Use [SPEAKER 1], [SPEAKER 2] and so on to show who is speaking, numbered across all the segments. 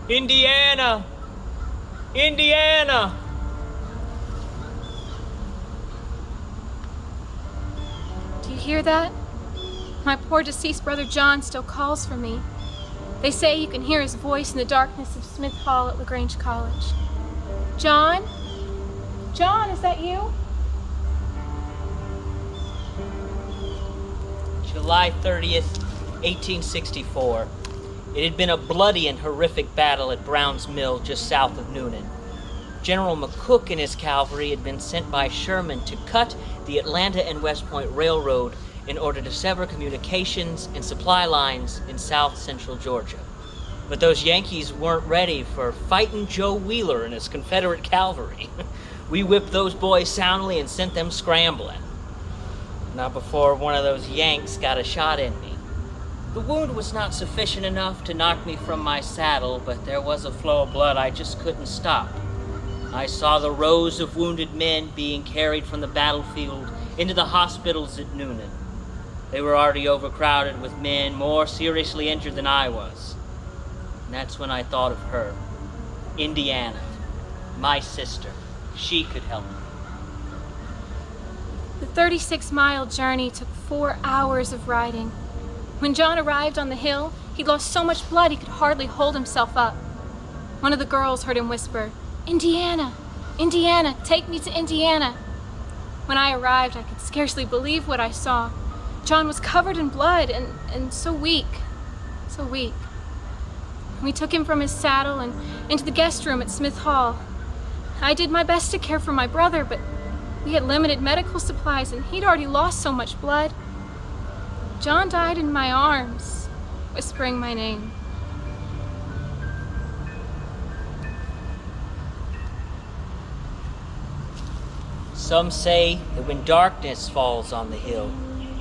[SPEAKER 1] Indiana! Indiana!
[SPEAKER 2] Do you hear that? My poor deceased brother John still calls for me. They say you can hear his voice in the darkness of Smith Hall at LaGrange College. John? John, is that you?
[SPEAKER 1] July 30th, 1864. It had been a bloody and horrific battle at Brown's Mill just south of Noonan. General McCook and his cavalry had been sent by Sherman to cut the Atlanta and West Point Railroad in order to sever communications and supply lines in south central Georgia. But those Yankees weren't ready for fighting Joe Wheeler and his Confederate cavalry. We whipped those boys soundly and sent them scrambling. Not before one of those Yanks got a shot in me. The wound was not sufficient enough to knock me from my saddle, but there was a flow of blood I just couldn't stop. I saw the rows of wounded men being carried from the battlefield into the hospitals at Noonan. They were already overcrowded with men more seriously injured than I was. And that's when I thought of her. Indiana, my sister. She could help me.
[SPEAKER 2] The 36-mile journey took 4 hours of riding. When John arrived on the hill, he'd lost so much blood he could hardly hold himself up. One of the girls heard him whisper, "Indiana, Indiana, take me to Indiana." When I arrived, I could scarcely believe what I saw. John was covered in blood and so weak, so weak. We took him from his saddle and into the guest room at Smith Hall. I did my best to care for my brother, but we had limited medical supplies and he'd already lost so much blood. John died in my arms, whispering my name.
[SPEAKER 1] Some say that when darkness falls on the hill,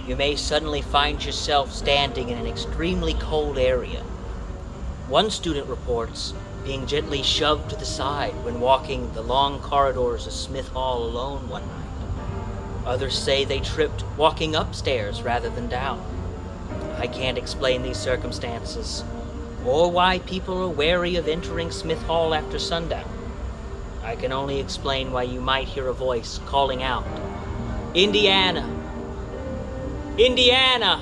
[SPEAKER 1] you may suddenly find yourself standing in an extremely cold area. One student reports being gently shoved to the side when walking the long corridors of Smith Hall alone one night. Others say they tripped walking upstairs rather than down. I can't explain these circumstances, or why people are wary of entering Smith Hall after sundown. I can only explain why you might hear a voice calling out, "Indiana! Indiana!"